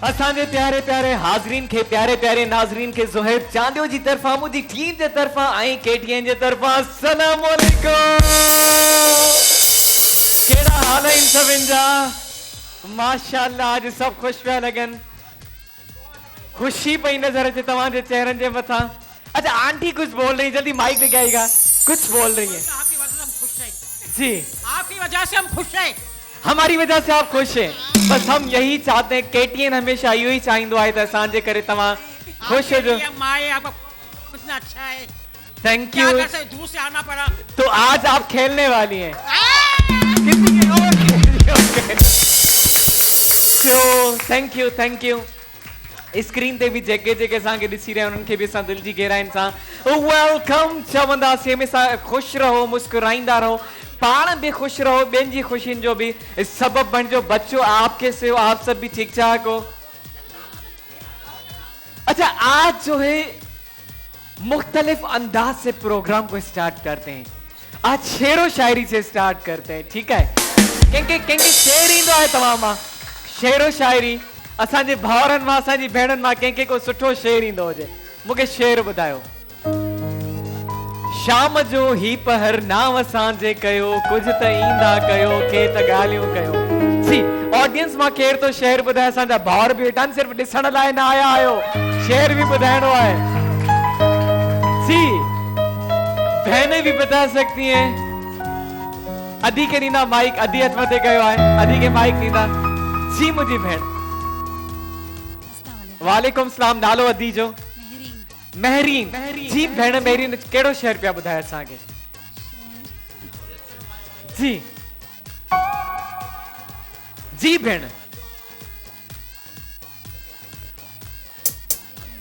असांजे प्यारे प्यारे हाज़रीन के प्यारे प्यारे नाज़रीन के ज़ुहैब चांदियो जी तरफा मुझी टीम जे तरफा आई केटीएन जे तरफा अस्सलाम वालेकुम। केड़ा हाल है इन सभिन जा? माशाअल्लाह आज सब खुश पिया लगन, खुशी पई नजर अचे तव्हां जे चेहरन जे मथा। अच्छा आंटी कुछ बोल रही, जल्दी माइक लेके आएगा, कुछ बोल रही है। आपकी वजह से हम खुश हैं। जी आपकी वजह से हम खुश हैं। हमारी वजह से आप खुश हैं। बस हम यही चाहते हैं, केटीएन हमेशा यो ही चाहींदो आहे त असांजे करे तव्हां खुश हो। माए आपका कितना अच्छा है। Thank you. क्या कर दूर से आना पड़ा। तो आज आप खेलने वाली हैं। Thank you. स्क्रीन ते भी जेके जेके असांखे ॾिसी रहिया उन्हनि खे बि असां दिलि जी गहराइनि सां वेलकम चवंदासीं। हमेशा ख़ुशि रहो, मुस्कुराईंदा रहो, पाण भी खुश रहो, ॿियनि जी खुशियुनि जो भी सबब बणिजो। बच्चों आपके से हो, आप सब भी ठीक ठाक हो? अच्छा आज जो है मुख्तलिफ अंदाज से प्रोग्राम को स्टार्ट करते हैं। आज शेरो शायरी से स्टार्ट करते हैं, ठीक है? कंहिंखे शेर ईंदो आहे तव्हां मां? शेरो शायरी असांजे भाउरनि मां, असांजी भेणनि मां कंहिंखे को सुठो शेर ईंदो हुजे, मूंखे शेर ॿुधायो। शाम जो ही पहर नाम असांजे कयो, कुछ त ईंदा कयो, के त ॻाल्हियूं कयो। सी ऑडियंस मां केर तो शेर ॿुधाए? असांजा भाउर बि वेठा आहिनि, सिर्फ़ ॾिसण लाइ न आया आहियो, शेर भी ॿुधाइणो आहे। सी बहनें भी बता सकती हैं। अदी के नींदा माइक, अदी हथ मथे कयो आहे, अदी के माइक नींदा। जी मुझी भेण। वालेकुम सलाम। नालो अदी जो? महरीन। जी भेण महरीन केड़ो शेर पिया ॿुधाए असांखे? जी जी भेण।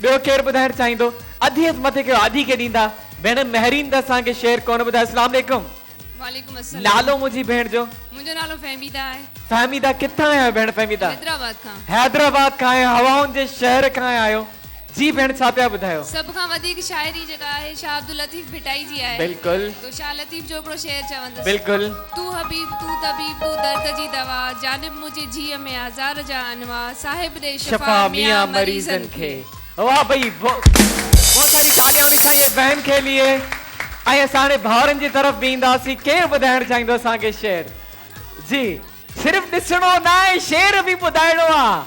ॿियो केर ॿुधाइण चाहींदो? अधी हथ मथे कयो, अधी के ॾींदा। भेण महरीन त असांखे शेर कोन ॿुधाए। अस्सलाम वालेकुम। वालेकुम अस्सलाम। नालो मुंहिंजी भेण जो? मुंहिंजो नालो फहमीदा आहे। फहमीदा किथां आहियो भेण? फहमीदा हैदराबाद खां। हैदराबाद खां आहियो, हवाउनि जे शहर खां आहियो। जी भेण छा पिया ॿुधायो? सभ खां वधीक शाइरी जेका आहे शाह अब्दुल लतीफ़ भिटाई जी आहे। बिल्कुल। तो शाह लतीफ़ जो हिकिड़ो शेर चवंदसि। बिल्कुल। तू हबीब तू तबीब तू दर्द जी दवा, जानिब मुझे जीअ में हज़ार जा अनवा, साहिब दे शफा मियां मरीज़न खे। वाह भाई, बहुत सारी तालियां होनी चाहिए बहन के लिए। ऐं असांजे भाउरनि जी तरफ़ बि ईंदासीं। केरु ॿुधाइण चाहींदो असांखे शेर? जी सिर्फ़ ॾिसणो न आहे, शेर बि ॿुधाइणो आहे।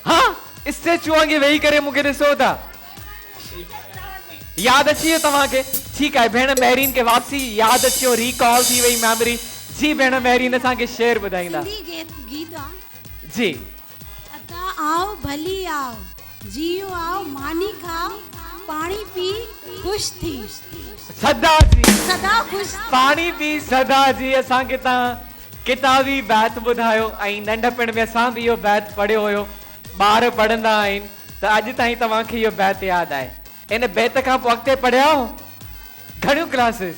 हाँ स्टेचू वांगे वेही करे मूंखे ॾिसो था, यादि अची वियो तव्हांखे? ठीकु आहे भेण महरीन के वापसी यादि अची वियो, रिकॉल थी वई मेमोरी। जी भेण महरीन असांखे शेर ॿुधाईंदा। गीत आहे जी। अता आओ भली आओ, जियो आओ मानी खाओ, पानी पी खुश थी। सदा जी सदा खुश। पानी पी सदा जी। असांखे तव्हां किताबी बैत ॿुधायो ऐं नंढपण में असां बि इहो बैत पढ़ियो हुयो। ॿार पढ़ंदा आहिनि त अॼु ताईं तव्हांखे इहो बैत यादि आहे। इन बैत खां पोइ अॻिते पढ़िया हो घणियूं क्लासिस?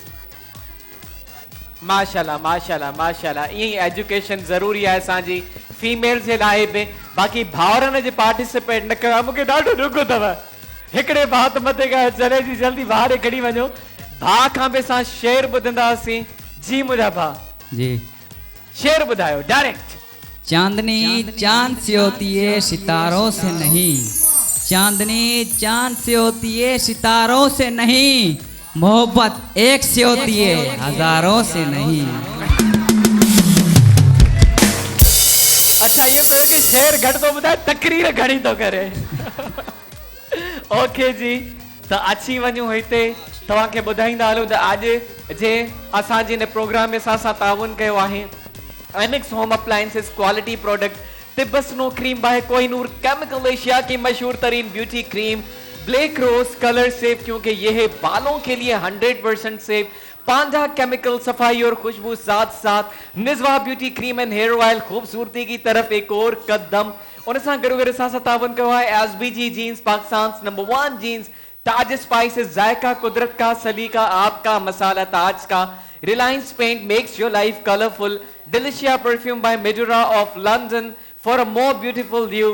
माशाल्लाह माशाल्लाह माशाल्लाह। ईअं ई एजुकेशन ज़रूरी आहे असांजी फीमेल जे लाइ बि। बाक़ी भाउरनि जे पार्टिसिपेट न कयो आहे, मूंखे ॾाढो ॾुख अथव। हिकिड़े भाउ त मथे कयो, चले जी जल्दी ॿाहिरि खणी वञो। भाउ खां बि असां शेर ॿुधंदासीं। जी मुंहिंजा भाउ जी शेर ॿुधायो डायरेक्ट। चांदनी चांद से होती है सितारों से नहीं, चांदनी चांद से होती है सितारों से नहीं, मोहब्बत एक से होती है हजारों से नहीं। अच्छा ये तो कि शेर घट तो ॿुधाए, तकरीर घणी तो करे। ओके जी त अची वञूं हिते तव्हांखे ॿुधाईंदा हलूं त अॼु जे असांजे हिन प्रोग्राम में असां ताउन कयो आहे एमिक्स home appliances quality product Tibet snow cream by Kohinoor chemical Asia की मशहूर तरीन beauty cream black rose colour safe, क्योंकि ये है बालों के लिए 100% सेफ। पांजा केमिकल सफाई और खुशबू साथ साथ निज़वा beauty cream and hair oil खूबसूरती की तरफ एक और कदम। उन सां गॾो गॾु असां ताउन कयो आहे SBG jeans, Pakistan number 1 jeans, Taj spices, जायका कुदरत का, सलीका आपका, मसाला ताज का, Reliance paint makes your life colourful, Delicia perfume by Medora of London for a more beautiful view.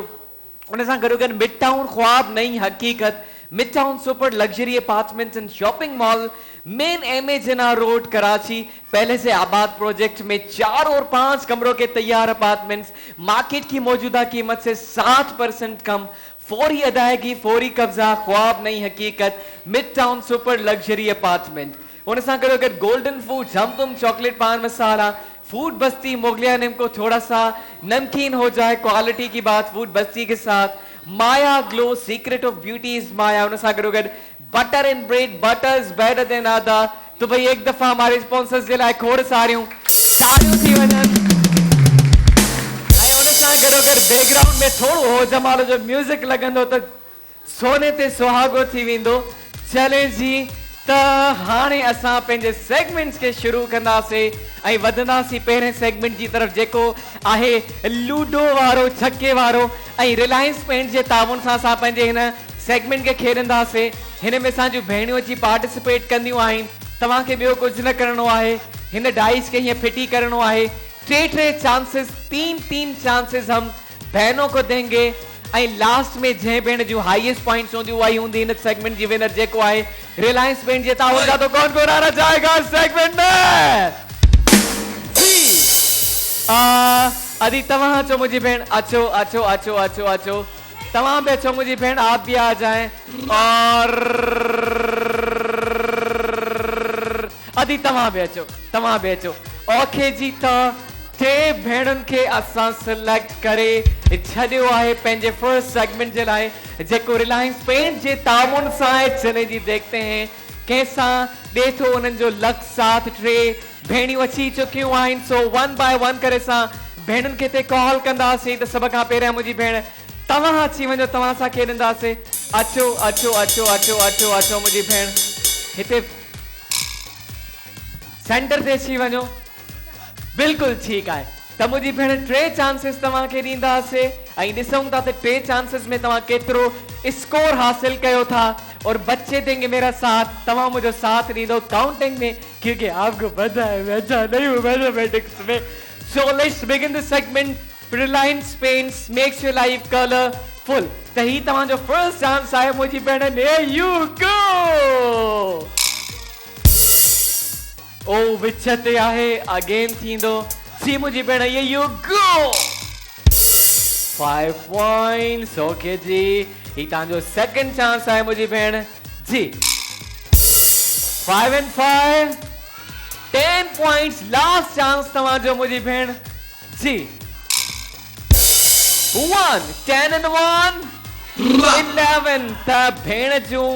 उन सां गॾो गॾु मिड टाउन ख्वाब नई हकीकत, mid town super luxury apartments and shopping mall, main M A Jinnah road Karachi पहले से आबाद प्रोजेक्ट में 4 और 5 कमरों के तैयार अपार्टमेंट्स मार्केट की मौजूदा कीमत से 60% कम, फौरी अदायगी, फौरी कब्जा, ख्वाब नहीं हकीकत, mid town super luxury apartment. उन सां गॾो गॾु गोल्डन फूड, झमतुम चॉकलेट पान मसाला, फूड बस्ती मोगलिया निम को थोड़ा सा नमकीन हो जाए, क्वालिटी की बात फूड बस्ती के साथ। Maya glow, secret of beauty is Maya, उन सां गॾो गॾु butter and bread, butter is better than आदा। तो भाई एक दफा हमारे स्पॉन्सर्स जे लाइ खोड़ सारियूं ताड़ियूं थी वञनि। ऐं उन सां गॾो गॾु बैकग्राउंड में थोड़ो हो जमाल जो म्यूजिक लगंदो त सोने ते सुहागो थी वेंदो। चले जी, त हाणे असां पंहिंजे सेगमेंट्स के शुरू कंदासीं ऐं वधंदासीं पहिरें सेगमेंट जी तरफ़, जेको आहे लूडो वारो, छके वारो। ऐं रिलायंस पेंट जे ताउन सां असां पंहिंजे हिन सेगमेंट के खेॾंदासीं। हिन में असांजूं भेणियूं अची पार्टिसिपेट कंदियूं आहिनि। तव्हांखे ॿियो कुझु न करिणो आहे, हिन डाइस के हीअं फिटी करिणो आहे। 3 चांसेस, 3 चांसेस हम बहनों को देंगे। ऐं लास्ट में जंहिं भेण जूं हाईएस्ट पॉइंट्स हूंदियूं उहा ई हूंदी हिन सेगमेंट जी विनर, जेको आहे रिलायंस पेंट जे ताउन का। तो कौन आना चाहेगा सेगमेंट में? अदी तव्हां अचो मुंहिंजी भेण, अचो अचो अचो अचो अचो, तव्हां भी अचो मुंहिंजी भेण, आप भी आ जाएं। और अदी तव्हां भी अचो, तव्हां भी अचो। ओके जी, त 3 भेणुनि खे असां सिलेक्ट करे छॾियो आहे पंहिंजे फर्स्ट सेगमेंट जे लाइ, जेको रिलायंस पेंट जे ताउन सां आहे। चले जी, देखते हैं कैसा ॾे थो उन्हनि जो लक साथ। 3 भेणियूं अची चुकियूं आहिनि। सो 1 बाय 1 करे असां भेणुनि खे ते कॉल कंदासीं। त सभ खां पहिरियां मुंहिंजी भेण तव्हां अची वञो, तव्हां सां खेॾंदासीं। अचो अचो अचो अचो अचो अचो मुंहिंजी भेण, हिते सेंटर ते अची वञो। बिल्कुलु ठीकु आहे। त मुंहिंजी भेण 3 चांसेस तव्हांखे ॾींदासीं ऐं ॾिसूं था त 3 चांसेस में तव्हां केतिरो स्कोर हासिल कयो था। और बच्चे देंगे मेरा साथ, तव्हां मुझे साथ ॾींदो काउंटिंग में, क्योंकि आपको पता है मैं अच्छा नहीं हूँ मैथमेटिक्स में। So let's begin the segment. Reliance Paints makes your life colorful. त ही तव्हांजो फर्स्ट चांस आहे मुंहिंजी भेण। There you go. ओ विच ते आहे, अगेन थींदो। जी मुंहिंजी भेण, here you go. 5 points. Okay जी, ही तव्हांजो सेकंड चांस आहे मुंहिंजी भेण जी। 5 and 5, 10 points. लास्ट चांस तव्हांजो मुंहिंजी भेण जी। 1, 10 and 1, 11। त भेण जूं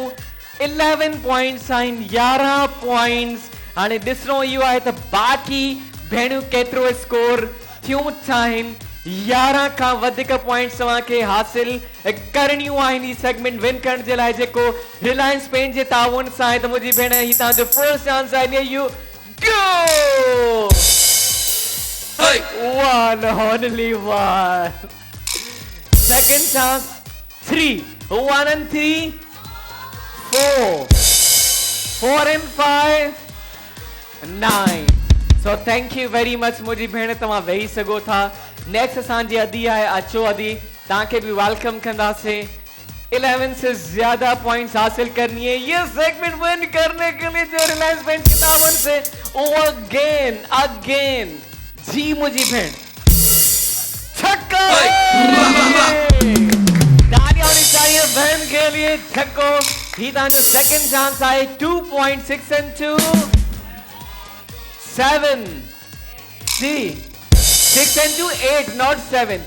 11 पॉइंट्स आहिनि, 11 पॉइंट्स। हाणे ॾिसणो इहो आहे त बाक़ी भेणियूं केतिरो स्कोर थियूं चाहिनि। 11 खां वधीक पॉइंट्स तव्हांखे हासिल करणियूं आहिनि ही सेगमेंट विन करण जे लाइ, जेको रिलायंस पेंट जे ताउन सां आहे। त मुंहिंजी भेण, ही तव्हांजो फर्स्ट चांस आहे। You go. 1, only 1. Second chance, 3. 1 and 3, 4. 4 and 5, 9. So thank you very much मुझी भेण, तव्हां वेही सघो था। नेक्स्ट असांजी अदी आहे, अचो अदी, तव्हांखे भी वेलकम कंदासीं। 11 से ज्यादा पॉइंट्स हासिल करनी है ये सेगमेंट विन करने के लिए, जो रिलायंस पेंट के ताउन से। अगेन जी मुझी भेण, छक्का। तालियां होनी चाहिए बहन के लिए। छक्को ही तव्हांजो सेकंड चांस आहे। 2 points, 6 and 2, 7 ji. 6 and 2, 8, not 7.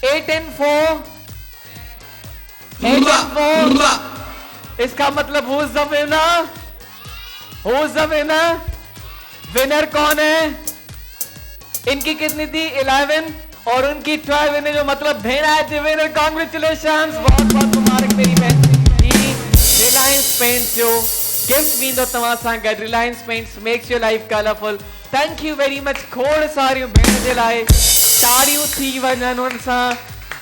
8 and 4, 8 and 4। इसका मतलब who's the winner? Who's the winner? Winner कौन है? इनकी कितनी थी? 11 और उनकी 12 विनर, जो मतलब भेड़ है द विनर। कांग्रेचुलेशंस, बहुत बहुत मुबारक मेरी बहन। रिलायंस पेंट्स जो गिफ्ट वींदो तव्हां सां गॾु। Reliance paints makes your life colourful. Thank you very much. खोड़ सारियूं भेण जे लाइ ताड़ियूं थी वञनि। उन सां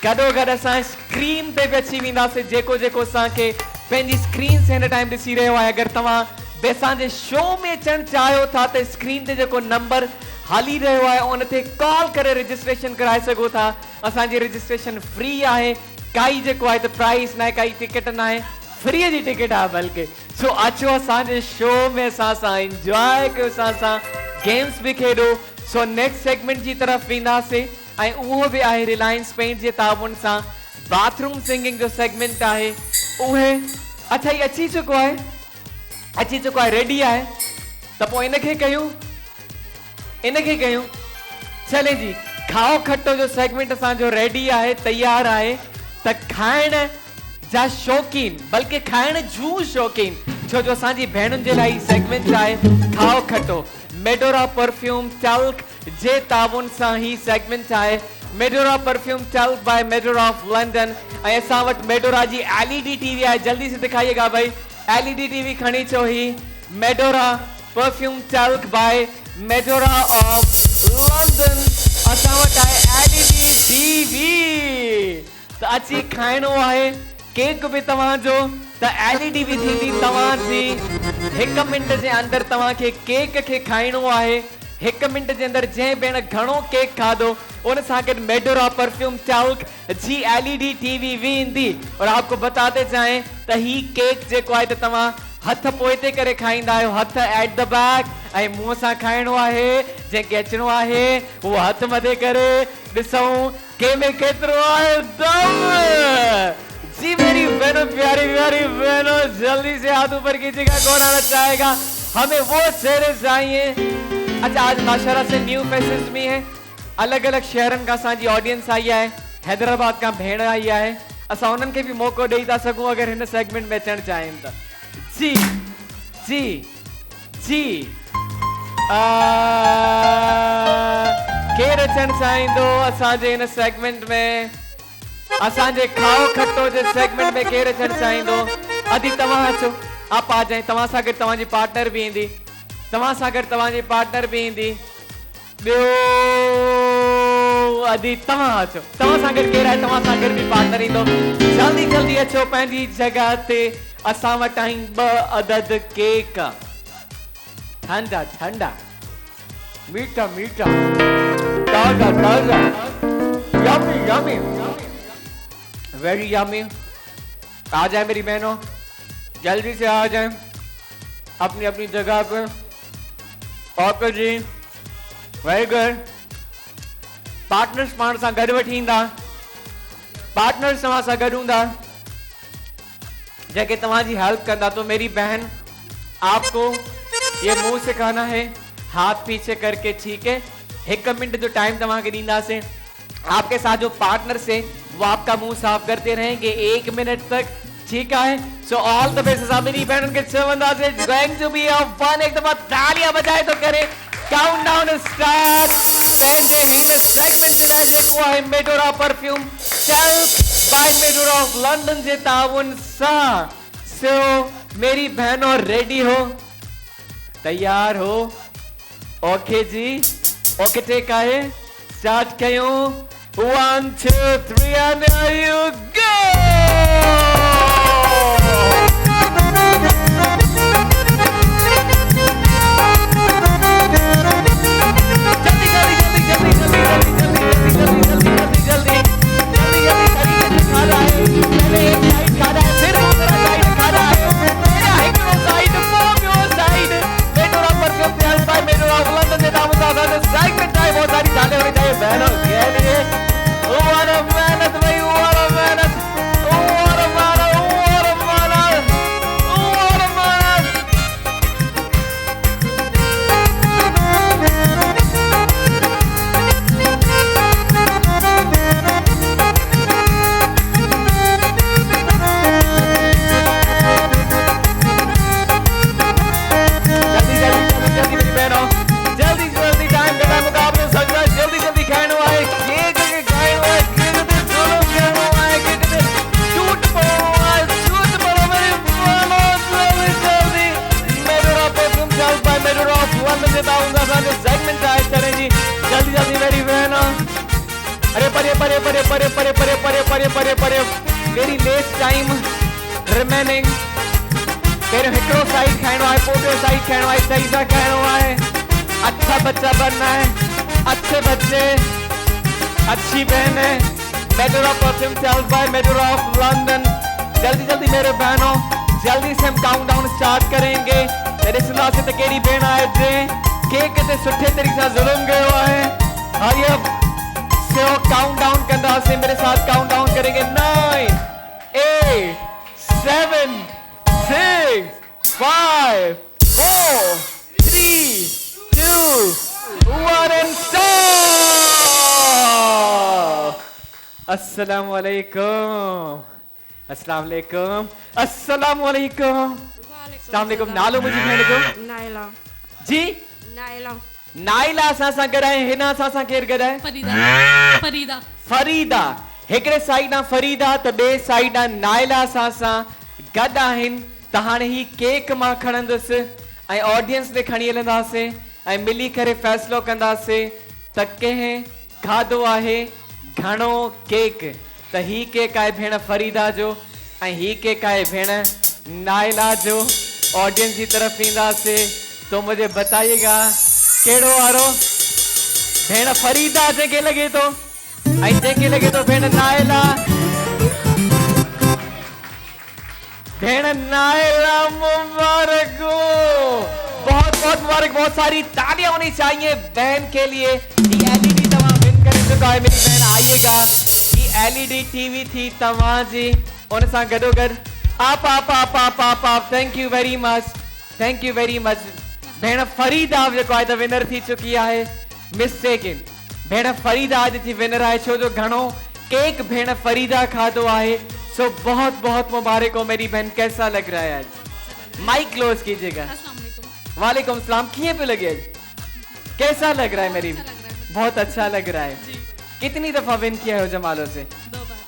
गॾोगॾु असां स्क्रीन ते बि अची वेंदासीं। जेको जेको असांखे पंहिंजी स्क्रीन से हिन टाइम ॾिसी रहियो आहे, अगरि तव्हां बि असांजे शो में अचणु चाहियो था त स्क्रीन ते जेको नंबर हली रहियो आहे उन ते कॉल करे रजिस्ट्रेशन कराए सघो था। असांजी रजिस्ट्रेशन फ्री आहे, काई जेको आहे त प्राइस न आहे, काई टिकट न आहे, फ्री जी टिकट आहे बल्कि। सो अचो असांजे शो में असां एंजॉय कयो, असां गेम्स भी खेडो। सो नेक्स्ट सेगमेंट जी तरफ वेंदासीं ऐं उहो भी आहे रिलायंस पेंट जे ताउन सां बाथरूम सिंगिंग जो सेगमेंट आहे उहे। अच्छा ये अची चुको आहे रेडी आहे त पोइ इनखे कयूं। चले जी खाओ खट्टो जो सेगमेंट असांजो रेडी आहे, तैयार आहे त खाइण जा शौकीन बल्कि खाइण जूं शौकीन छो जो असांजी भेणुनि जे लाइ सेगमेंट आहे खाओ खट्टो। मेडोरा परफ्यूम टल्क जे ताउन सां ही सेगमेंट आहे। Medora perfume talc by Medora of London. ऐं असां वटि मेडोरा जी एलईडी टीवी आहे, जल्दी से दिखाइएगा भाई। एलईडी टीवी खणी अचो ही Medora perfume talc by Medora of London. असां वटि आहे एलईडी टीवी त अची खाइणो आहे। केक भी तव्हांजो त एलईडी भी थींदी तव्हांजी। 1 मिनट जे अंदर तव्हांखे केक खे खाइणो आहे। 1 मिनट जे अंदर जंहिं भेण घणो केक खाधो उन सां गॾु मेडोरा परफ्यूम टल्क जी एलईडी टीवी वेंदी। और आपको बताते चाहें त ही केक जेको आहे त तव्हां हथ पोइते करे खाईंदा आहियो, हथ एट द बैक ऐं मुंहं सां खाइणो आहे। जंहिंखे अचिणो आहे उहो हथ मथे करे ॾिसूं कंहिंमें केतिरो आहे दम। जी मेरी बहनों, प्यारी प्यारी बहनों, जल्दी से हाथ ऊपर कीजिएगा। कौन आना चाहेगा? हमें वो चेहरे चाहिए। अच्छा आज माशाल्लाह से न्यू फेसेस भी हैं, अलग अलग शहरन का असांजी ऑडियंस आई है, हैदराबाद का भेण आई है। असां उन्हनि खे भी मौको ॾेई था सघूं अगर हिन सेगमेंट में अचणु चाहिनि त। जी जी जी केरु अचणु चाहींदो असांजे हिन सेगमेंट में? असांजे खाओ खट्टो जे सेगमेंट में केरु अचणु चाहींदो? अदी तव्हां अचो, आप आ जाए। तव्हां सां गॾु तव्हांजी पार्टनर भी ईंदी, तव्हां सां गॾु तव्हांजी पार्टनर भी ईंदी। ॿियो अदी तव्हां अचो, तव्हां सां गॾु केरु आहे? तव्हां सां गॾु भी पार्टनर ईंदो। जल्दी जल्दी अचो पंहिंजी जगह ते। असां वटि आहिनि 2 अदद केक, ठंडा ठंडा, मीठा मीठा, ताज़ा ताज़ा, यम्मी यम्मी, वेरी यम्मी। आ जाए मेरी बहनों, जल्दी से आ जाए अपनी अपनी जगह पर। ओके जी, वेरी गुड। पार्टनर्स पाण सां गॾु वठी ईंदा, पार्टनर्स तव्हां सां गॾु हूंदा जेके तव्हांजी हेल्प कंदा। तो मेरी बहन आपको ये मुंह सिखाना है, हाथ पीछे करके, ठीक है? 1 मिनट जो टाइम तव्हांखे ॾींदासीं। आपके साथ जो पार्टनर्स है वो आपका मुंह साफ करते रहेंगे 1 मिनट तक, ठीक है? So all the best. मेरी बहन के चवंदासीं going to be a fun. एक दफ़ा तालियां बजाए तो करे। Countdown start. पंहिंजे हिन सेगमेंट जे लाइ जेको आहे Medora perfume talc by Medora of London जे ताउन सां। सो मेरी बहनों रेडी हो, तैयार हो? ओके जी, ओके टेक आहे, स्टार्ट कयूं। 1 2 3 and there you go। Very less time remaining। तेरे हिकड़ो साइड खाइणो आहे, पोइ साइड खाइणो आहे, सही सां खाइणो आहे। अच्छा बच्चा बनना है, अच्छे बच्चे, अच्छी बहनें। Medora perfume talc by Medora of London. जल्दी जल्दी मेरे बहनों जल्दी से हम काउंटडाउन स्टार्ट करेंगे तेरे सुना से केड़ी भेण आए जे केक ते सुठे तरीके से जुल्म गयो है हरी अप से वो काउंटडाउन कंदा से मेरे साथ काउंटडाउन करेंगे 9 8 7 6 5 4 3 2 1 and stop अस्सलाम वालेकुम अस्सलाम वालेकुम अस्सलाम वालेकुम अस्सलाम वालेकुम नालो मुझे भेण जो नाइला जी नाइला नाइला सा गडाए हिना सा केर गडाए फरीदा फरीदा फरीदा हिकड़े साइड ना फरीदा त बे साइड ना नाइला सा गड आहिन त हाणे ही केक मां खणंदुसि ऐं ऑडियंस ने खणी हलंदासे ऐं मिली करे फैसलो कंदासे त कंहिं खाधो आहे घणो केक त ही केक आहे भेण फरीदा जो ऐं ही केक आहे भेण नाइला जो ऑडियंस की तरफ ईंदासे तो मुझे बताइएगा केड़ो वारो भेण फरीदा जेके लगे तो ऐं जेके लगे तो भेण नाइला भेण नाइला मुबारक हो बहुत बहुत मुबारक बहुत सारी तालियां होनी चाहिए बहन के लिए ये एलईडी तमाम विन कर चुका है मेरी बहन आइएगा ये एलईडी टीवी थी तमाम जी उन सा गडो गड आप थैंक यू वेरी मच भेण फरीदा जेको आहे त विनर थी चुकी आहे मिस्टेकन भेण फरीदा आज थी विनर आहे छो जो घणो केक भेण फरीदा खाधो आहे सो बहुत बहुत मुबारक हो मेरी बहन कैसा लग रहा है आज माइक क्लोज कीजिएगा वालेकुम सलाम किए पे लगे कैसा लग रहा है मेरी बहुत अच्छा लग रहा है कितनी दफा विन किया है जमालों से 2 बार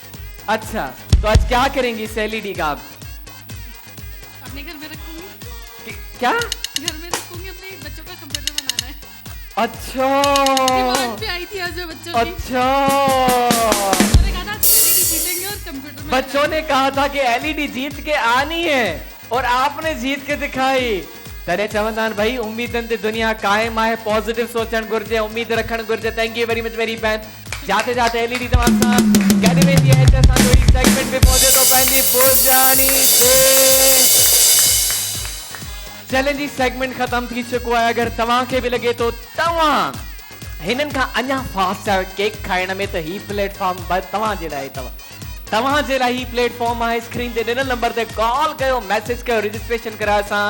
अच्छा तो आज क्या करेंगी इस एलईडी का आप अपने घर में रखूंगी क्या घर में रखूंगी अपने बच्चों का कंप्यूटर बनाना है अच्छा डिमांड पे आई थी आज जो बच्चों की अच्छा मैंने कहा था एलईडी जीतेंगे और कंप्यूटर में बच्चों ने कहा था कि एलईडी जीत के आनी है और आपने जीत के दिखाई तरे चवंदान भाई उम्मीदन ते दुनिया कायम आहे पॉजिटिव सोचण गुर्जे उम्मीद रखण गुर्जे थैंक यू वेरी मच मेरी बहन जाते जाते एलईडी तमाम सा गड वेंदी है त असां जो ही सेगमेंट में पहुंचे तो पंहिंजी पुजानी से चैलेंज जी सेगमेंट खत्म थी चुको है अगर तव्हां खे भी लगे तो तव्हां हिनन का अन्या फास्ट है केक खाइण में त ही प्लेटफॉर्म तव्हां जे लाइ तव्हां जे लाइ ही प्लेटफॉर्म आहे स्क्रीन ते ॾिनल नंबर ते कॉल कयो मैसेज कयो रजिस्ट्रेशन करायो असां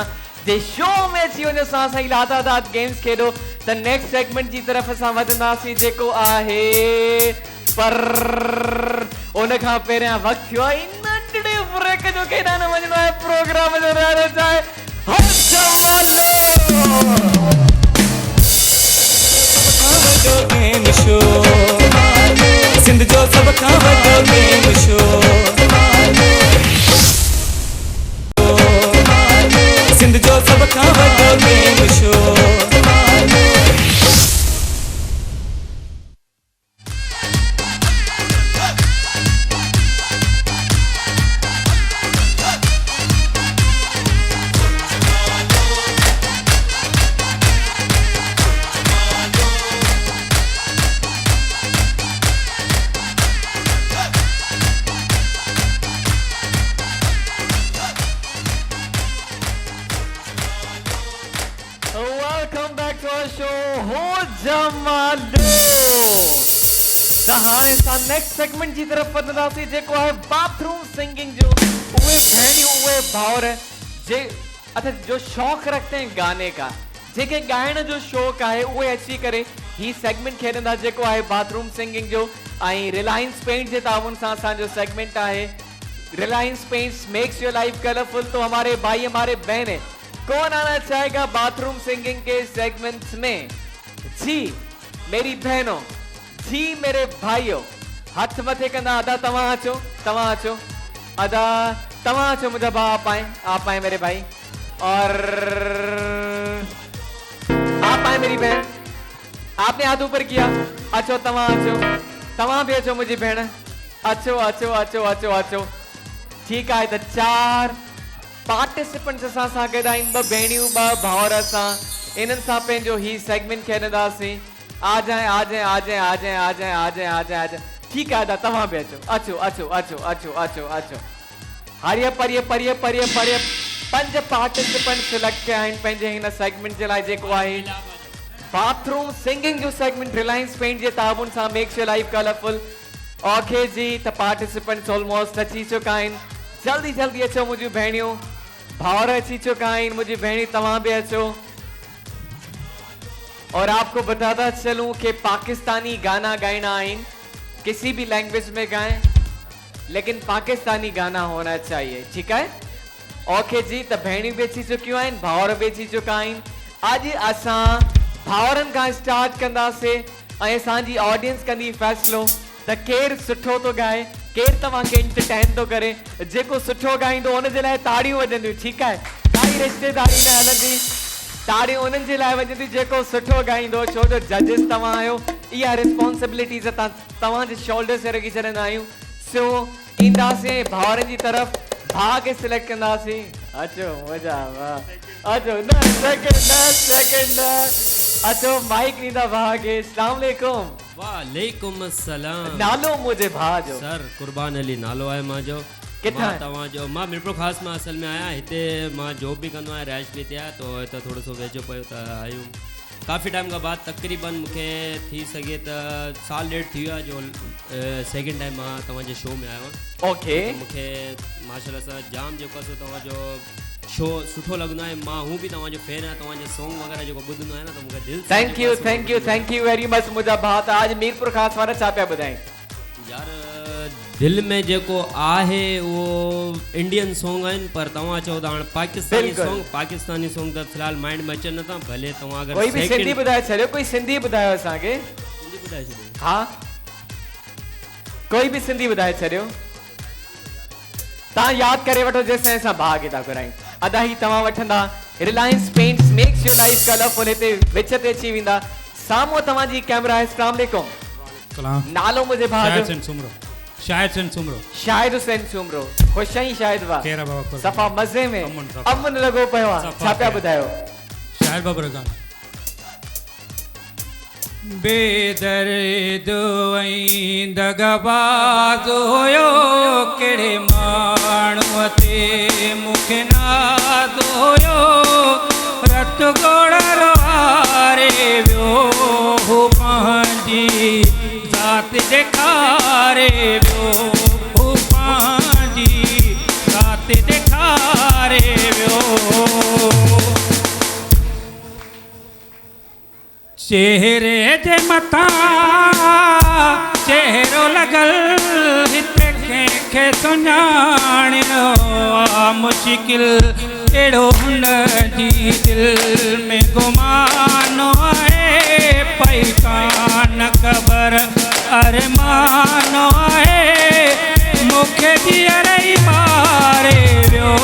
जे शो में अची वञो सां सां लातादात गेम्स खेॾो त नेक्स्ट सेगमेंट जी तरफ़ असां वधंदासीं जेको आहे पर उन खां पहिरियां वक़्तु थियो आहे नंढड़े ब्रेक जो केॾा न वञणो आहे प्रोग्राम जो रहणो चाहे गेम शो सिंध जो सब खां वॾो गेम शो सिंध जो सब खां वॾो game show Welcome back to our show हो जमालो त हाणे असां नेक्स्ट सेगमेंट जी तरफ़ वधंदासीं जेको आहे बाथरूम सिंगिंग जो उहे भेणियूं उहे भाउर जे अच्छा जो शौक़ रखते हैं गाने का जेके गाइण जो शौक़ आहे उहे अची करे ही सेगमेंट खेॾंदा जेको आहे बाथरूम सिंगिंग जो ऐं रिलायंस पेंट जे ताउन सां असांजो सेगमेंट आहे Reliance paints makes your life colourful तो हमारे भाई हमारे बहन कौन आना चाहेगा बाथरूम सिंगिंग के सेगमेंट्स में जी मेरी बहनों जी मेरे भाइयों हाथ मथे कंदा अदा तव्हां अचो अदा तव्हां अचो मुझे भा आप आए मेरे भाई और आप आए मेरी बहन आपने हाथ ऊपर किया अचो तव्हां भी अचो मुझी बहन अचो ठीक है त 4 पार्टिसिपेंट्स असां सां गॾु आहिनि 2 भेणियूं 2 भाउर असां इन्हनि सां पंहिंजो ही सेगमेंट खेॾंदासीं आ जाए ठीक है तव्हां बि अचो हरिय परिय परिय परिय परिय 5 पार्टिसिपेंट सिलेक्ट कया आहिनि पंहिंजे हिन सेगमेंट जे लाइ जेको आहे बाथरूम सिंगिंग जो सेगमेंट रिलायंस पेंट जे ताबुन सां makes your life colourful. Okay जी, त पार्टिसिपेंट्स ऑलमोस्ट अची चुका आहिनि। जल्दी जल्दी अचो मुंहिंजूं भेणियूं, भाउर अची चुका आहिनि, मुंहिंजी भेणी तव्हां भी अचो। और आपको बताता चलूं कि पाकिस्तानी गाना गाना आइन, किसी भी लैंग्वेज में गाएं लेकिन पाकिस्तानी गाना होना चाहिए, ठीक है। ओके जी, त भेणी भी अची चुकियूं आहिनि, भाउर भी अची चुका आहिनि। अॼु असां भाउरनि खां स्टार्ट कंदासीं ऐं असांजी ऑडियंस कंदी फ़ैसिलो त केरु सुठो थो गाए, केरु तव्हांखे एंटरटेन थो करे। जेको सुठो गाईंदो उन जे लाइ ताड़ियूं वॼंदियूं, ठीकु आहे, काई रिश्तेदारी न हलंदी, ताड़ियूं उन्हनि जे लाइ वॼंदी जेको सुठो गाईंदो। छो जो जजिस तव्हां आहियो, इहा रिस्पॉन्सिबिलिटीज़ तव्हांजे शोल्डर ते रखी छॾंदा आहियूं। सो ईंदासीं भाउरनि जी तरफ़, भाउ खे सिलेक्ट कंदासीं। अचो मज़ा, वाह, अचो न सेकंड अचो, माइक ॾींदा भाउ खे। अस्सलाम वालेकुम। वालेकुम अस्सलाम। नालो मुंहिंजे भाउ जो? सर कुर्बान अली नालो आहे मुंहिंजो। किथां तव्हांजो? मां मिरपुर ख़ास मां असल में आहियां, हिते मां जॉब भी कंदो आहियां, रैश भी थिया, तो हिते थोरो सो वेझो पियो त आहियूं। काफ़ी टाइम खां बाद तक़रीबन मूंखे थी सघे त साल ॾेढ थी वियो आहे जो सेकेंड टाइम मां तव्हांजे शो में आयो आहियां। ओके, मूंखे माशाल्लाह सां जाम जेको आहे तव्हांजो शो सुठो लॻंदो आहे। मां हूं भी तव्हांजो फैन आहियां, तव्हांजे सॉन्ग वग़ैरह जेको ॿुधंदो आहियां न, त मूंखे दिलि थैंक यू वेरी मच मुंहिंजा भाउ। त आज मीरपुर ख़ास वारा छा पिया ॿुधाइनि? यार दिल में जेको आहे उहो इंडियन सॉन्ग आहिनि, पर तव्हां चओ त हाणे पाकिस्तानी सॉन्ग त फ़िलहाल माइंड में अचनि नथा। भले तव्हां अगरि कोई भी सिंधी ॿुधाए छॾियो, कोई सिंधी ॿुधायो असांखे। सिंधी ॿुधाए छॾियो। हा, कोई भी सिंधी ॿुधाए छॾियो, तव्हां यादि करे वठो जेसिताईं असां भाउ खे था घुरायूं। अदाही तव्हां वठंदा Reliance paints makes your life colourful, हिते विच ते अची वेंदा। साम्हूं तव्हांजी कैमरा आहे। अस्सलाम वालेकुम। नालो मुंहिंजे भाउ जो? शाहिद हुसैन सुमरो। ख़ुश आहीं शाहिद भाउ? सफ़ा मज़े में, अमन लॻो पियो आहे। छा पिया ॿुधायो? शाहिद बाबा गाना बेदर्द ऐं दगाबाज़ हुयो, कहिड़े माण्हूअ ते मूंखे नाज़ हुयो, रत गोड़ वारे वियो, पंहिंजी ज़ात ॾेखारे वियो, पंहिंजी ज़ात ॾेखारे वियो। चेहरे जे मथां चेहरो लॻल, हिते कंहिंखे सुञाणियो आहे मुश्किल, अहिड़ो हुन जी दिल में गुमानो आहे, पई कान ख़बर अरमानो आहे, मूंखे जीअर ई मारे वियो,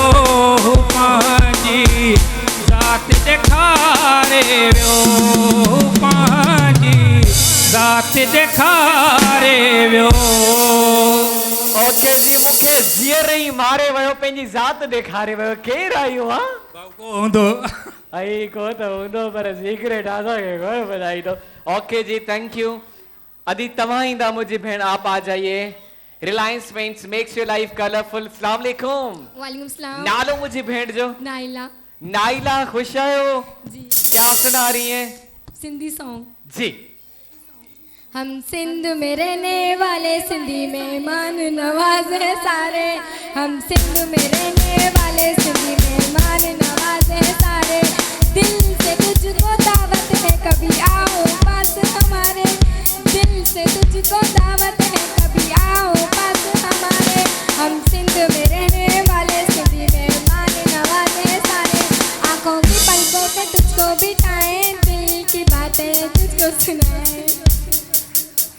पंहिंजी ज़ात ॾेखारे वियो, पंहिंजी ज़ात ॾेखारे वियो। ओके जी, मूंखे जीअर ई मारे वियो, पंहिंजी ज़ात ॾेखारे वियो। केरु आयो आहे? को हूंदो आई को त हूंदो, पर सीक्रेट असांखे कोई ॿुधाईंदो। ओके जी, थैंक यू। अदी तव्हां ईंदा मुंहिंजी भेण, आप आ जाइए। Reliance paints makes your life colourful. अस्सलाम वालेकुम। वालेकुम सलाम। नालो मुझे भेंट जो? नाइला। नाइला, खुश आयो जी? क्या सुना रही हैं? सिंधी सॉन्ग जी। हम सिंध में रहने वाले, सिंधी मेहमान नवाज है सारे, हम सिंध में रहने वाले, सिंधी मेहमान नवाज है सारे, दिल से तुझको दावत है, कभी आओ पास हमारे, दिल से तुझको दावत है, कभी आओ पास हमारे, हम सिंध में रहने वाले, सिंधी मेहमान नवाज है सारे, आंखों की पलकों पे तुझको बिठाएं, दिल की बातें तुझको सुनाएं।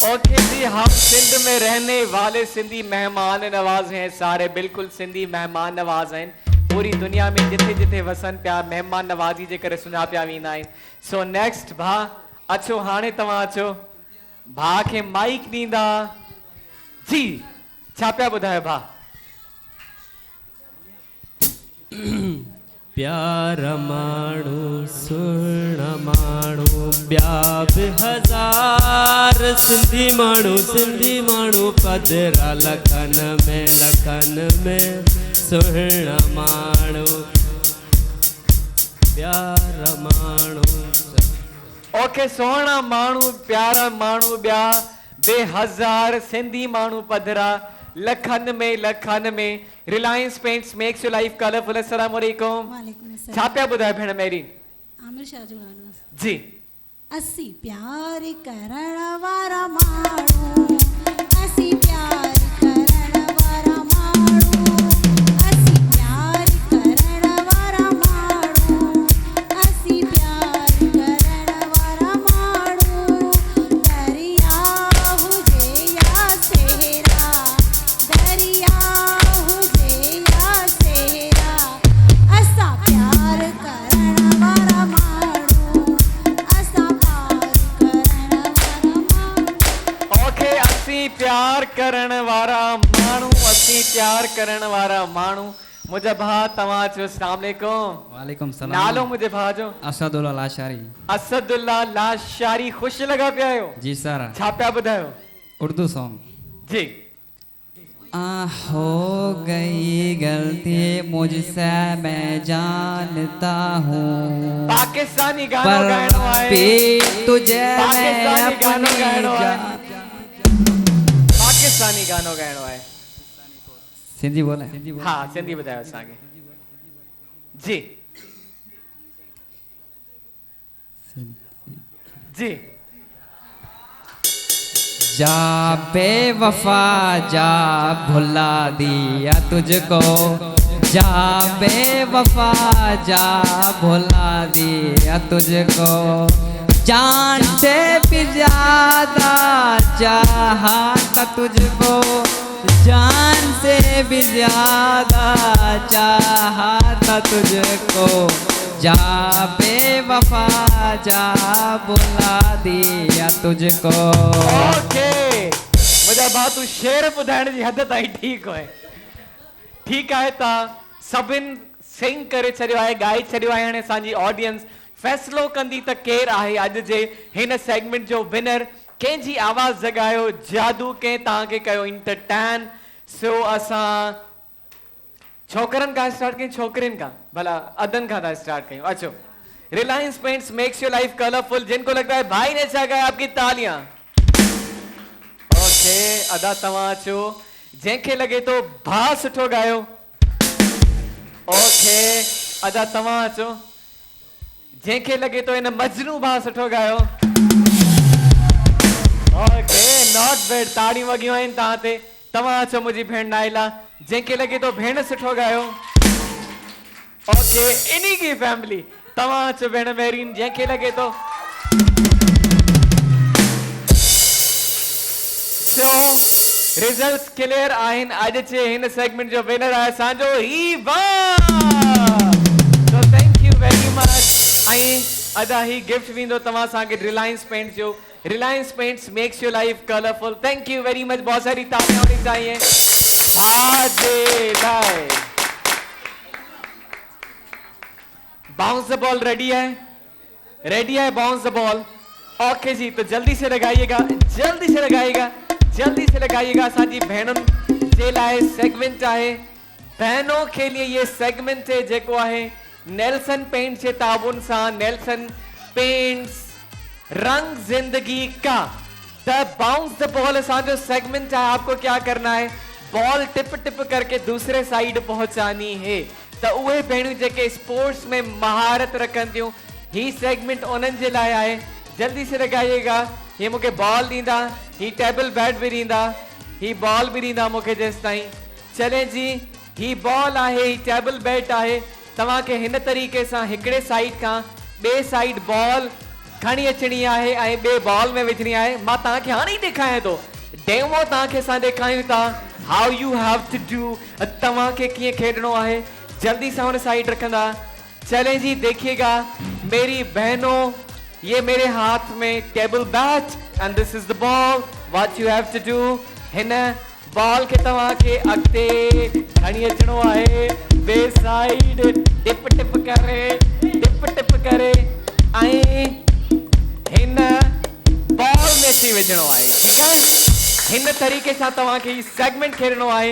ओके जी, हम सिंध में रहने वाले, सिंधी मेहमान नवाज हैं सारे, बिल्कुल सिंधी मेहमान नवाज हैं। पूरी दुनिया में जिथे जिथे वसन पिया, मेहमान नवाजी जे करे सुञा पिया वेंदा आहिनि। सो नेक्स्ट भाउ अचो, हाणे तव्हां अचो, भाउ खे माइक ॾींदा जी। छा पिया ॿुधायो भाउ? प्यार माण्हू सुहिणा माण्हू ॿिया बि हज़ार, सिंधी माण्हू पधरा लखन में सुहिणा माण्हू प्यारा माण्हू ओके सोहणा माण्हू प्यारा माण्हू ॿिया बेहज़ार सिंधी माण्हू पधरा लखन में Reliance paints makes your life colourful. अस्सलाम वालेकुम। वालेकुम अस्सलाम। छा पिया ॿुधायो भेण मेरी? आमिर शाह जो गानो आहे। जी। असी प्यार करण वारा माण्हू, असी प्यार करण वारा माण्हू, असी प्यार करण वारा माण्हू, असी प्यार करण वारा माण्हू। दरिया हुजे या सेरा, दरिया हुजे या सेरा, असां प्यार करण वारा माण्हू, असां ओके असी प्यार करण वारा माण्हू, असी प्यार करण वारा माण्हू। मुझे भा तव्हां चयो अस्सलाम वालेकुम। वालेकुम सलाम। नालो मुझे भा जो? असदुल्ला लाशारी। असदुल्ला लाशारी। खुश लगा पिया आहियो? जी सर। छा पिया ॿुधायो? उर्दू सॉन्ग। जी। हो गई गलती मुझसे मैं जानता हूँ, पाकिस्तानी गानो पर गाइणो आहे। भी तुझे मैं पाकिस्तानी गानो अपनी गाइणो आहे। पाकिस्तानी गानो गाइणो आहे। सिंधी बोले? हाँ सिंधी ॿुधायो असांखे। जी जी। जा बेवफा जा भुला दिया तुझको, जा बेवफा जा भुला दिया तुझको, जान से भी ज्यादा चाहा था तुझको, जान से भी ज्यादा चाहा था तुझको, जा बेवफा जा बुला दिया तुझको। ओके मुझे भाउ तू शेर ॿुधाइण जी हद ताईं ठीकु आहे। ठीकु आहे ता सभिनि सिंग करे छॾियो आहे, ॻाए छॾियो आहे। हाणे असांजी ऑडियंस फ़ैसिलो कंदी त केरु आहे अॼु जे हिन सेगमेंट जो विनर। कंहिंजी आवाज़ जॻायो, जादू कंहिं तव्हांखे कयो इंटरटेन। सो असां छोकरनि खां स्टार्ट कयूं छोकिरियुनि खां? भला अदन खां था स्टार्ट कयूं। अचो। Reliance paints makes your life colourful. जिनको लगता है भाई ने अच्छा गाया आपकी तालियां। ओके अदा तव्हां अचो। जंहिंखे लगे तो भा सुठो गायो। ओके अदा तव्हां अचो। जंहिंखे लगे तो इन मजनू भा सुठो गायो। Okay not bad. ताड़ियूं वगियूं आहिनि तव्हां ते। तव्हां अचो मुंहिंजी भेण नाइला। जंहिंखे लगे तो भेण सुठो गायो। ओके इन्हीं की फैमिली। तव्हां अचो भेण मेरीन। जंहिंखे लगे तो रिजल्ट्स क्लियर आहिनि। अॼु जे हिन सेगमेंट जो विनर आहे असांजो हीवा। So thank you very much. ऐं अदा ही गिफ्ट वेंदो तव्हां सां गॾु रिलायंस पेंट्स जो। Reliance paints makes your life colourful. Thank you very much. बहुत सारी तालियां होनी चाहिए। बाउंस द बॉल रेडी है? रेडी है बाउंस द बॉल। ओके जी तो जल्दी से लगाइएगा, जल्दी से लगाइएगा, जल्दी से लगाइएगा। असांजी भेणुनि जे लाइ सेगमेंट आहे। बहनों के लिए ये सेगमेंट है जेको आहे नेल्सन पेंट्स जे ताबुन सां। नेल्सन पेंट्स रंग जिंदगी का। द बाउंस द बॉल असांजो सेगमेंट है। आपको क्या करना है? बॉल टिप टिप करके दूसरे साइड पहुंचानी है। तो उहे भेणियूं जेके स्पोर्ट्स में महारत रखन थियूं, ही सेगमेंट उन्हनि जे लाइ आहे। जल्दी से लगाइएगा। ये मूंखे बॉल ॾींदा, ही टेबल बैट भी ॾींदा, ही बॉल भी ॾींदा मूंखे जेसि ताईं। चले जी ही बॉल आहे, ही टेबल बैट आहे। तव्हांखे हिन तरीक़े सां हिकिड़े साइड खां ॿिए साइड बॉल खणी अचणी आहे ऐं ॿिए बॉल में विझणी आहे। मां तव्हांखे हाणे ई ॾेखारियां थो। डेमो तव्हांखे असां ॾेखारियूं था। How you have to do. तव्हांखे कीअं खेॾणो आहे। जल्दी से उन साइड रखंदा। चले जी देखिएगा मेरी बहनों, ये मेरे हाथ में table bat and this is the ball. What you have to do, हिन बॉल के तव्हांखे अॻिते खणी अचणो आहे। बे साइड टिप टिप करे ऐं हिन बॉल में थी विझणो आहे। ठीकु आहे? हिन तरीक़े सां तव्हांखे ही सेगमेंट खेॾणो आहे।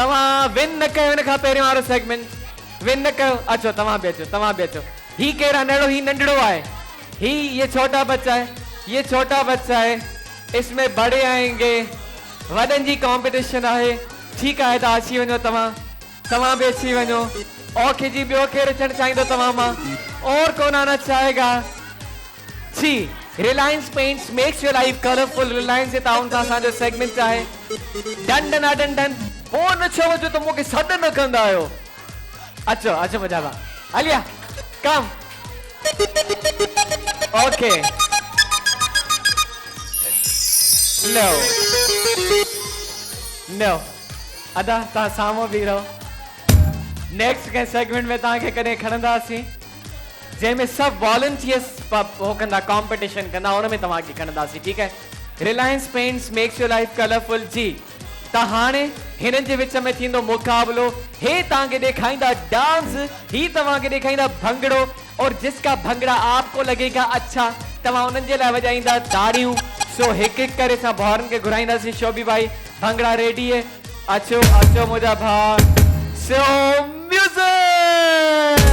तव्हां विन न कयो हिन खां पहिरियों वारो सेगमेंट विन न कयो अचो तव्हां बि अचो ही केरु नंढड़ो ही नंढड़ो आहे ये छोटा बच्चा है इसमें बड़े आएंगे वडन जी कंपटीशन है ठीक है ता अची वञो तव्हां बि अची वञो ओके जी ॿियो केरु अचणु चाहींदो तव्हां मां और कौन आना चाहेगा जी Reliance paints makes your life colourful Reliance जे ताउन सां असांजो सेगमेंट आहे डन डन आ डन डन पोइ न छो वञो त मूंखे सॾु न कंदा आहियो अचो मुंहिंजा भाउ हलिया कम ओके नो अदा तव्हां साम्हूं बीह रहो नेक्स्ट कंहिं सेगमेंट में तव्हांखे कॾहिं खणंदासीं जंहिंमें सभु वॉलंटियर्स हो कंदा कॉम्पिटिशन कंदा हुन में तव्हांखे खणंदासीं ठीकु आहे Reliance paints makes your life colourful जी त हाणे हिननि जे विच में थींदो मुकाबलो हे तव्हांखे ॾेखारींदा डांस ही तव्हांखे ॾेखारींदा भंगड़ो और जिसका भंगड़ा आपको लगेगा अच्छा तव्हां उन्हनि जे लाइ वॼाईंदा ताड़ियूं सो हिकु हिकु करे असां भाउरनि खे घुराईंदासीं शोभी भाई भंगड़ा रेडी है अचो मुंहिंजा भाउ सो म्यूजिक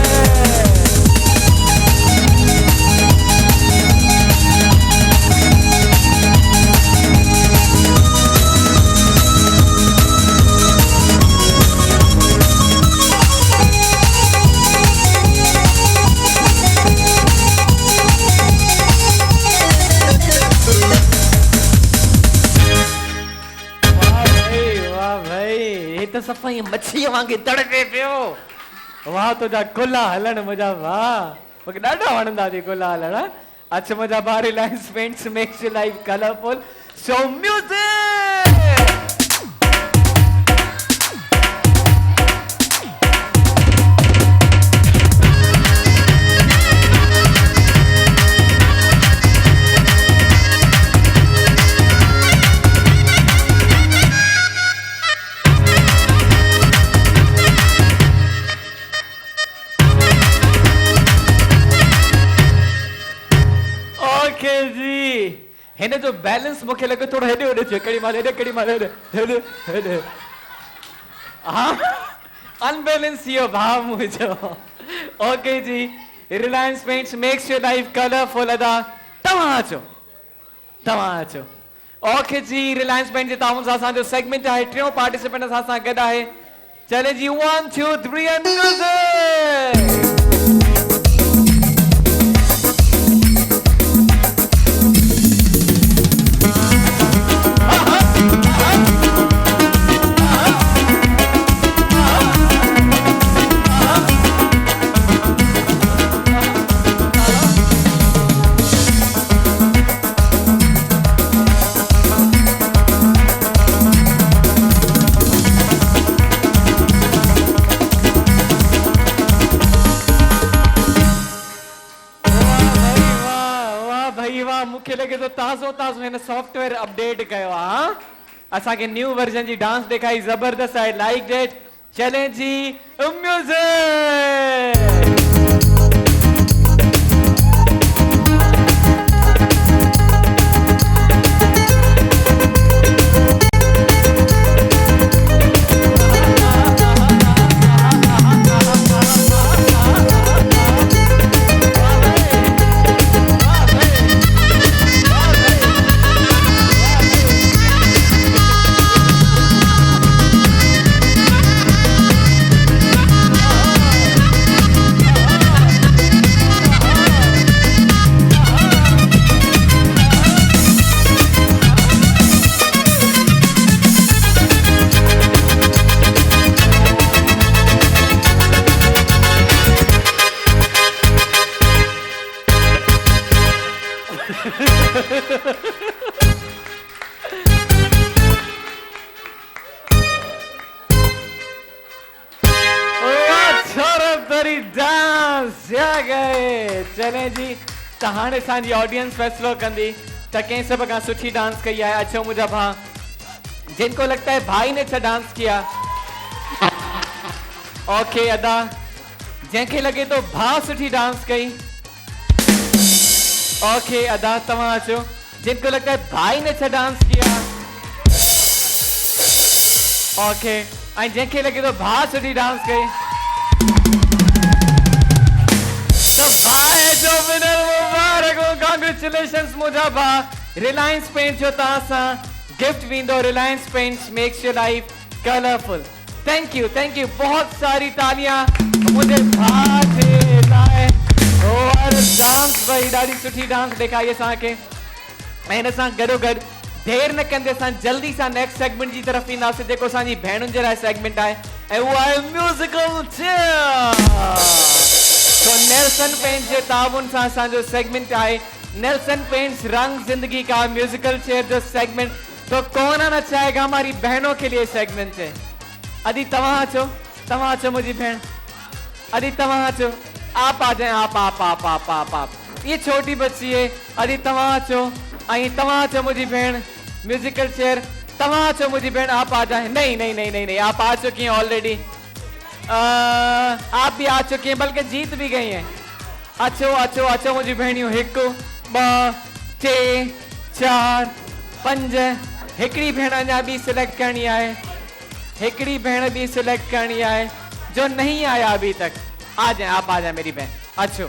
तो सफ़ाई मच्छी वांगे तड़पे पियो वाह तुझा कुल्ला हलन मुझा वाह मूंखे ॾाढा वणंदा थी कुल्ला हलण अच्छा मुझा भाउ Reliance paints makes your life colourful so music हिन जो बैलेंस मूंखे लॻे थोरो हेॾे होॾे थियो कड़ी मार हेॾे हाँ अनबैलेंस थी वियो भाउ मुंहिंजो ओके जी Reliance paints makes your life colourful अदा तव्हां अचो ओके जी रिलायंस पेंट जे ताउन सां असांजो सेगमेंट आहे टियों पार्टिसिपेंट असां सां गॾु आहे चले जी 1 2 3 एंड म्यूजिक मूंखे लॻे थो ताज़ो हिन सॉफ्टवेयर अपडेट कयो आहे असांखे न्यू वर्जन जी डांस ॾेखारी ज़बरदस्त आहे लाइक डेट चले जी म्यूजिक चले जी त हाणे असांजी ऑडियंस फैसलो कंदी त कंहिं सभ खां सुठी डांस कई आहे अचो मुंहिंजा भाउ जिनको लगता है भाई ने अच्छा डांस किया ओके अदा जंहिंखे लगे तो भाउ सुठी डांस कई ओके अदा तव्हां अचो जिनको लगता है भाई ने अच्छा डांस किया ओके ऐं जंहिंखे लॻे थो भाउ सुठी डांस कये तो भाउ जो विनर मुबारक हो कांग्रेचुलेशंस मुंहिंजा भाउ रिलायंस पेंट जो तव्हां सां गिफ्ट वेंदो Reliance paints makes your life colourful thank you बहुत सारी तालियां मुंहिंजे भाउ जे लाइ और डांस भाई ॾाढी सुठी डांस ॾेखारी असांखे ऐं हिन सां गॾोगॾु देर न कंदे असां जल्दी सां नेक्स्ट सेगमेंट जी तरफ़ ईंदासीं जेको असांजी भेणुनि जे लाइ सेगमेंट आहे ऐं उहो आहे म्यूज़िकल चेयर तो नेल्सन पेंट्स जे ताउन सां असांजो सेगमेंट आहे नेल्सन पेंट्स रंग जिंदगी का म्यूजिकल चेयर जो सेगमेंट तो कौन आना चाहेगा हमारी बहनों के लिए सेगमेंट है अदी तवहाँ अचो मुझी बहन अदी तवहाँ अचो आप आ जाए आप ये छोटी बच्ची है अदी तवहाँ अचो मुझी बहन म्यूजिकल चेयर तवहाँ अचो मुझी बहन आप आ जाए नहीं आप आ चुकी हैं ऑलरेडी आप भी आ चुकी हैं बल्कि जीत भी गई हैं अचो मुझी बहनियों 1 2 3 4 5 हिकड़ी भेण अञा भी सिलेक्ट करनी है हिकड़ी भेण भी सिलेक्ट करनी है जो नहीं आया अभी तक आ जाए मेरी बहन अच्छो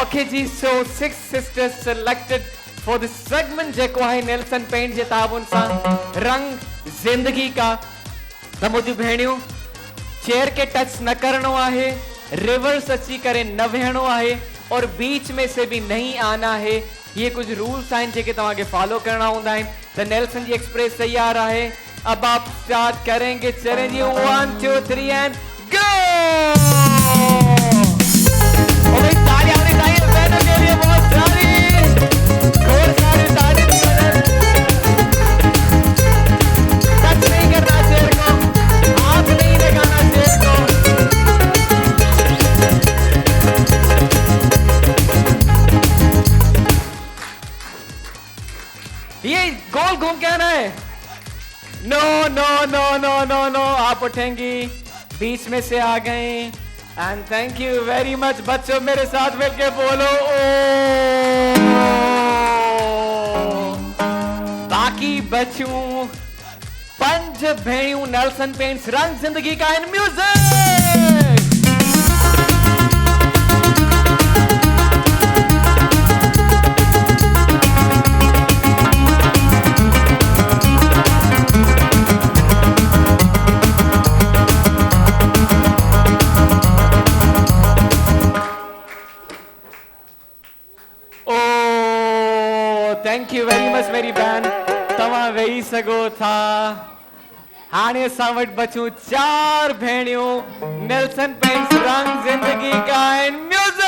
okay ji so 6 sisters selected for the segment जेको है नेल्सन पेंट जे ताउन सां रंग जिंदगी का त मुझी भेणियों चेयर के टच न करणो है रिवर्स अची करे न वेहणो है और बीच में से भी नहीं आना है ये कुछ रूल्स हैं जेके तव्हां के फॉलो करना होंदा हैं तो नेल्सन जी एक्सप्रेस तैयार है अब आप स्टार्ट करेंगे चलें जी 1 2 3 एंड गो ओ भाई तालियां होनी चाहिए बहनों के लिए बहुत सारी और सारी तालियां टच नहीं करना चेयर को आप नहीं लगाना चेयर को ये गोल घूम के आना है नो आप उठेंगी बीच में से आ गए and thank you very much बच्चों मेरे साथ मिलके बोलो बाकी बच्चों 5 भेड़ियों नेल्सन पेंट्स रंग जिंदगी का in music thank you very much मेरी बहन तव्हां वेही सघो था हाणे असां वटि बचूं 4 भेणियूं नेल्सन पेंट्स रंग जिंदगी का इन म्यूजिक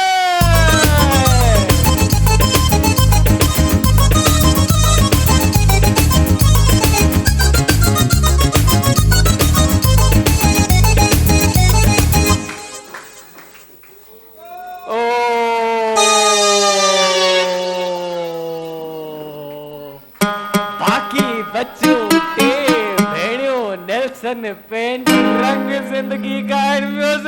पेंट रंग जिंदगी का म्यूजिक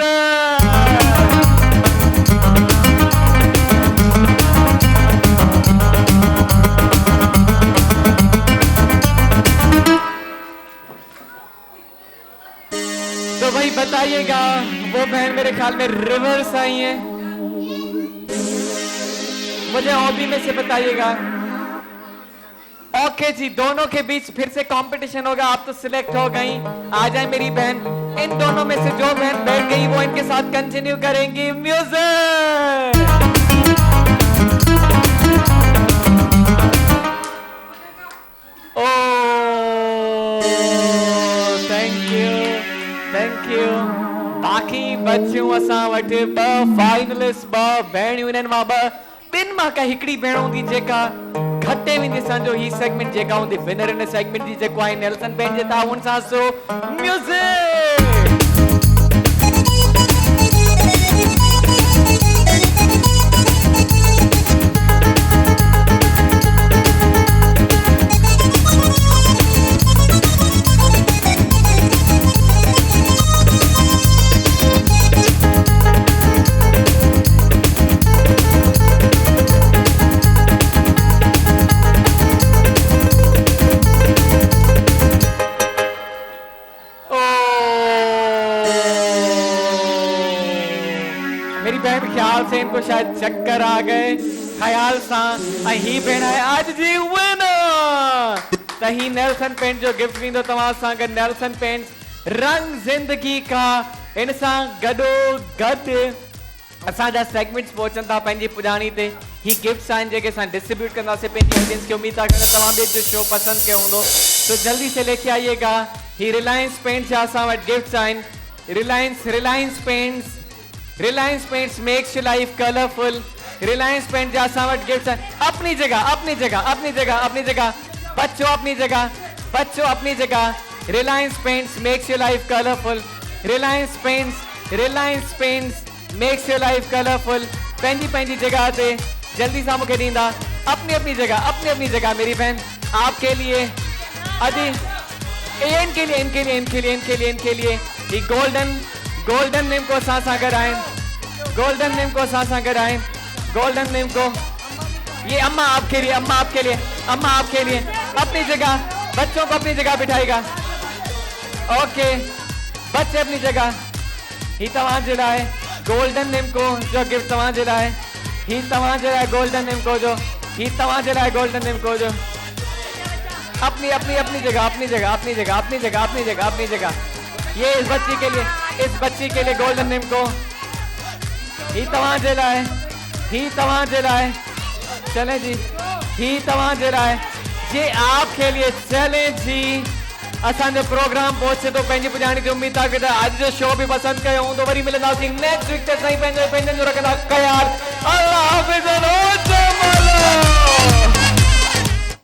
तो भाई बताइएगा वो बहन मेरे ख्याल में रिवर्स आई है मुझे हॉबी में से बताइएगा ओके जी दोनों के बीच फिर से कंपटीशन होगा आप तो सिलेक्ट हो गई आ जाए मेरी बहन इन दोनों में से जो बहन बैठ गई वो इनके साथ कंटिन्यू करेंगी म्यूजिक ओ थैंक यू बाकी बच्चों असां वटि 2 फाइनलिस्ट 2 भेणियूं आहिनि मां 2 मां का हिकड़ी भेण हूंदी जेका घटे वेंदी असांजो ही सेगमेंट जेका हूंदी विनर इन सेगमेंट जी जेको आहे नेल्सन पेंट जे ताउन सां सो म्यूजिक मेरे ख्याल से इनको शायद चक्कर आ गए ख्याल सा ही भेण है आज जी विनर त ही नेल्सन पेंट जो गिफ्ट वींदो तव्हां सां गॾु नेल्सन पेंट्स रंग जिंदगी का इन सां गॾो गॾु असांजा सेगमेंट्स पहुचनि था पंहिंजी पुॼाणी ते ही गिफ्ट्स आहिनि जेके असां डिस्ट्रीब्यूट कंदासीं पंहिंजी ऑडियंस खे उम्मीद आहे कि तव्हां बि जो शो पसंदि कयो हूंदो तो जल्दी से लेके आइएगा ही रिलायंस पेंट्स जा असां वटि गिफ्ट्स आहिनि Reliance paints makes your life colourful Reliance paint जा असां वटि गिफ्ट्स आहिनि अपनी जगह बच्चों अपनी जगह Reliance paints makes your life colourful Reliance paints makes your life colourful पंहिंजी जगह पे जल्दी से मुझे दींदा अपनी जगह मेरी बहन आपके लिए अभी इनके लिए ये गोल्डन नेम को गोल्डन नेम को ये अम्मा आपके लिए अपनी जगह बच्चों को अपनी जगह बिठाएगा ओके बच्चे अपनी जगह ही तव्हां जे लाइ गोल्डन नेम को जो गिफ्ट तव्हां जे लाइ ही तव्हां जे लाइ गोल्डन नेम को जो ही तव्हां जे लाइ गोल्डन नेम को जो अपनी जगह ये इस बच्ची के लिए गोल्डन नेम को ही तव्हां जे लाइ चले जी ही तव्हां जे लाइ ये आपके लिए चले जी असांजो प्रोग्राम पहुचे तो पंहिंजी पुॼाणी जी उम्मीद आहे कि आज जो शो भी पसंद कयो हूंदो वरी मिलंदासीं नेक्स्ट वीक ते सही पंहिंजो जो रखंदा ख्याल अल्लाह हाफ़िज़।